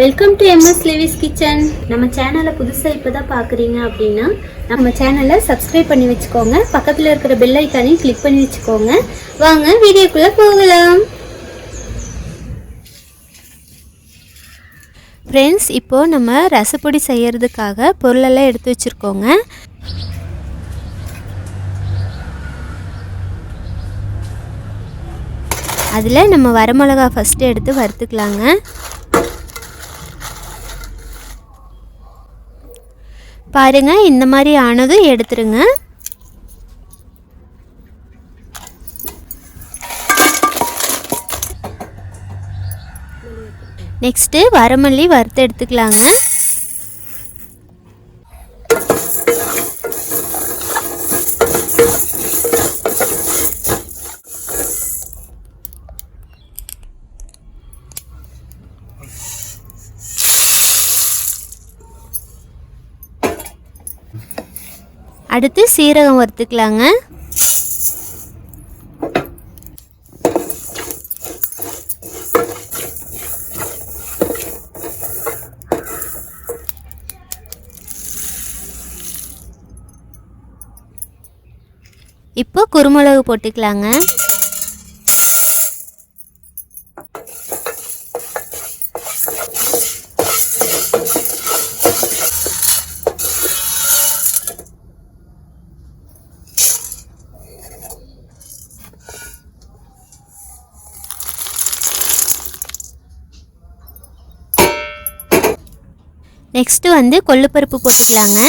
Welcome to Levi's kitchen. நம்ம சேனலை புதுசாக இப்போ தான் பார்க்குறீங்க அப்படின்னா நம்ம சேனலை சப்ஸ்கிரைப் பண்ணி வச்சுக்கோங்க. பக்கத்தில் இருக்கிற பெல் ஐக்கானையும் கிளிக் பண்ணி வச்சுக்கோங்க. வாங்க வீடியோக்குள்ளே போகலாம். ஃப்ரெண்ட்ஸ், இப்போது நம்ம ரசப்பொடி செய்கிறதுக்காக பொருளெல்லாம் எடுத்து வச்சுருக்கோங்க. அதில் நம்ம வரமிளகா ஃபஸ்ட்டு எடுத்து வறுத்துக்கலாங்க. பாருங்க, இந்த மாதிரி ஆனதும் எடுத்துருங்க. நெக்ஸ்ட்டு வரமல்லி வறுத்து எடுத்துக்கலாங்க. அடுத்து சீரகம் வறுத்துக்கலாங்க. இப்போ குருமிளகு போட்டுக்கலாங்க. நெக்ஸ்ட்டு வந்து கொள்ளுப்பருப்பு போட்டுக்கலாங்க.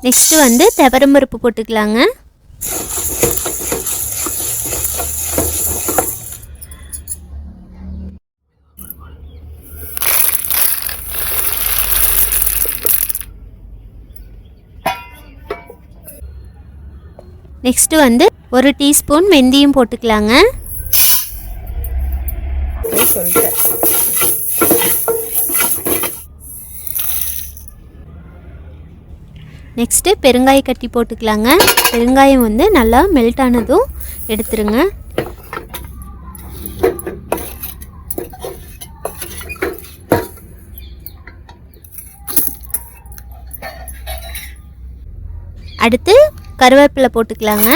நெக்ஸ்ட்டு வந்து துவரம்பருப்பு போட்டுக்கலாங்க. நெக்ஸ்ட்டு வந்து 1 டீஸ்பூன் வெந்தயம் போட்டுக்கலாங்க. நெக்ஸ்ட்டு பெருங்காய கட்டி போட்டுக்கலாங்க. பெருங்காயம் வந்து நல்லா மெல்ட் ஆனதும் எடுத்துருங்க. அடுத்து கருவேப்பிலை போட்டுக்கலாங்க.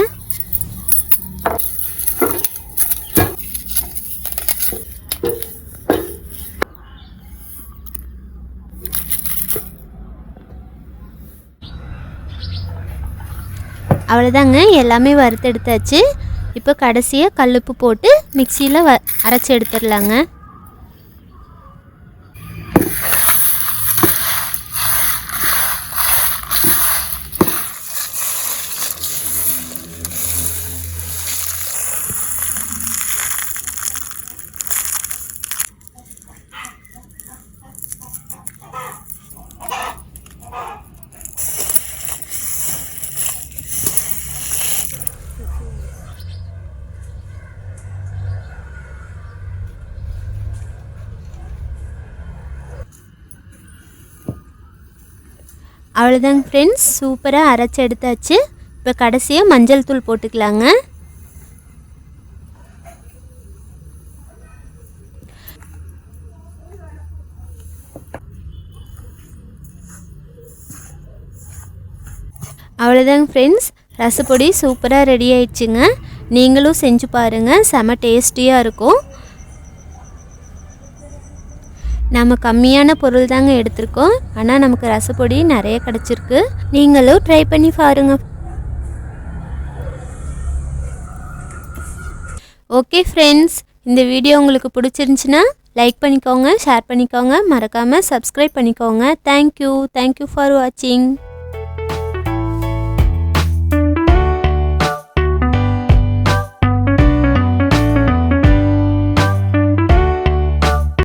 அவ்வளோதாங்க, எல்லாமே வறுத்து எடுத்தாச்சு. இப்போ கடைசியாக கல்லுப்பு போட்டு மிக்சியில் அரைச்சி எடுத்துடலாங்க. அவ்வளோதாங்க ஃப்ரெண்ட்ஸ், சூப்பராக அரைச்சி எடுத்தாச்சு. இப்போ கடைசியாக மஞ்சள் தூள் போட்டுக்கலாங்க. அவ்வளோதாங்க ஃப்ரெண்ட்ஸ், ரசப்பொடி சூப்பராக ரெடி ஆயிடுச்சுங்க. நீங்களும் செஞ்சு பாருங்கள், செம டேஸ்டியாக இருக்கும். நம்ம கம்மியான பொருள் தாங்க எடுத்திருக்கோம், ஆனால் நமக்கு ரசப்பொடி நிறைய கிடச்சிருக்கு. நீங்களும் ட்ரை பண்ணி பாருங்க. ஓகே ஃப்ரெண்ட்ஸ், இந்த வீடியோ உங்களுக்கு பிடிச்சிருந்துச்சின்னா லைக் பண்ணிக்கோங்க, ஷேர் பண்ணிக்கோங்க, மறக்காமல் சப்ஸ்கிரைப் பண்ணிக்கோங்க. தேங்க்யூ ஃபார் வாட்சிங்.